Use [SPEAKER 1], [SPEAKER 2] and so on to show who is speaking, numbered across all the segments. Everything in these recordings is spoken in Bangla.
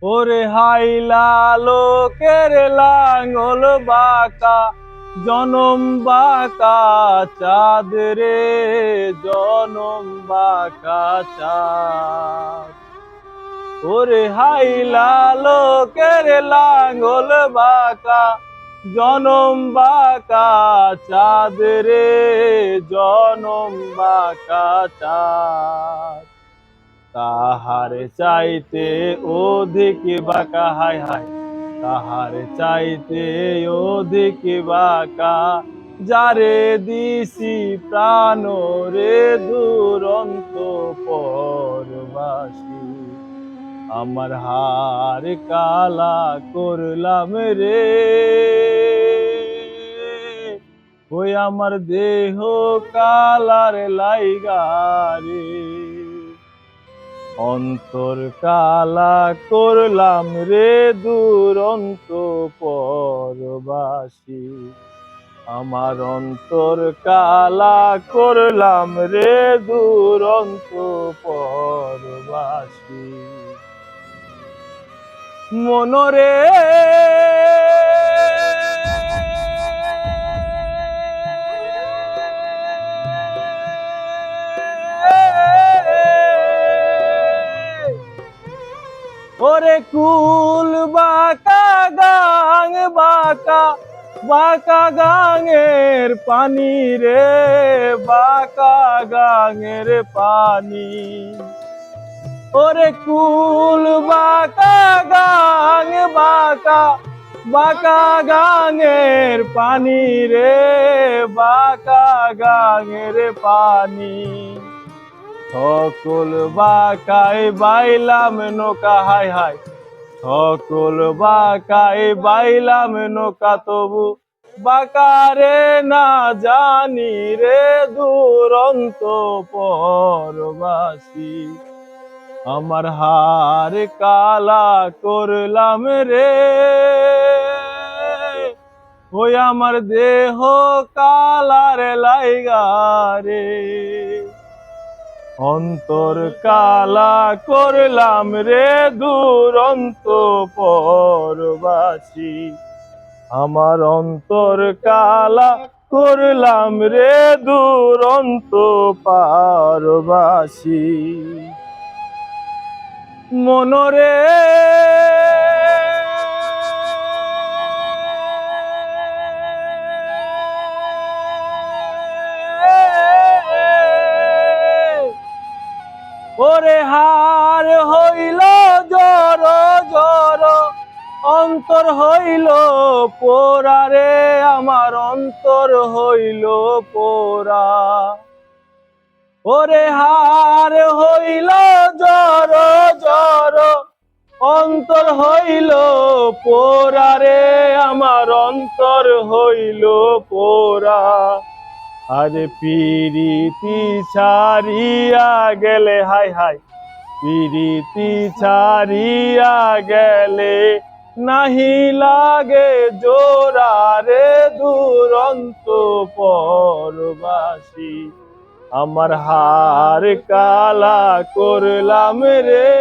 [SPEAKER 1] ওরে হাইলা লোকের লাঙ্গল বাঁকা, জনম বাঁকা চাঁদ রে, জনম বাঁকা চাঁদ। ওরে হাইলা লোকের লাঙ্গল বাঁকা, জনম বাঁকা চাঁদ রে, জনম বাঁকা চাঁদ। তাহার চাইতে অধিক বাঁকা, হায় হায়, তাহার চাইতে অধিক বাঁকা, যারে দিছি প্রাণ রে, দুরন্ত পরবাসী। আমার হার কালা করলাম রে, ওই আমার দেহ কালার লাইগা রে। অন্তর কালা করলাম রে, দুরন্ত পরবাসী। আমার অন্তর কালা করলাম রে, দুরন্ত পরবাসী। মনরে ওরে কুল বাঁকা গাং বাঁকা, বাঁকা গাঙের পানি রে, বাঁকা গাঙের পানি। ওরে কুল বাঁকা গাং বাঁকা, বাঁকা গাঙের পানি রে, বাঁকা গাঙের পানি। সকল বাঁকায় বাইলাম নৌকা, হায় হায়, সকল বাঁকায় বাইলাম নৌকা, তবু বাঁকারে না জানি রে, দুরন্ত পরবাসী। আমার হার কালা করলাম রে, ওই আমার দেহ কালার লাইগা রে। অন্তর কালা করলাম রে, দুরন্ত পরবাসী। আমার অন্তর কালা করলাম রে, দুরন্ত পরবাসী। মনরে ওরে হার হইল জর জর, অন্তর হইল পোড়া রে, আমার অন্তর হইল পোড়া। ওরে হার হইল জর জর, অন্তর হইল পোড়া রে, আমার অন্তর হইল পোড়া। আরে পিরিতি ছাড়িয়া গেলে, হায় হায়, পিরিতি ছাড়িয়া গেলে নাহি লাগে জোড়া রে, দুরন্ত পরবাসী। আমার হার কালা করলাম রে,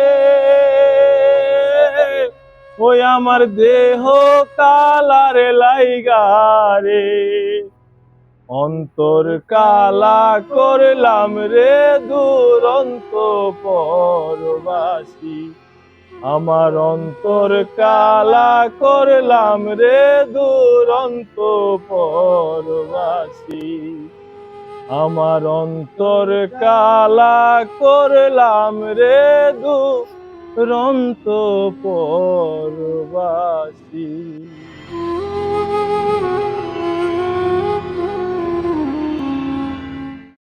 [SPEAKER 1] ওই আমার দেহ কালার লাইগা রে। অন্তর কালা করলাম রে, দুরন্ত পরবাসী। আমার অন্তর কালা করলাম রে, দুরন্ত পরবাসী। আমার অন্তর কালা করলাম রে, দুরন্ত পরবাসী।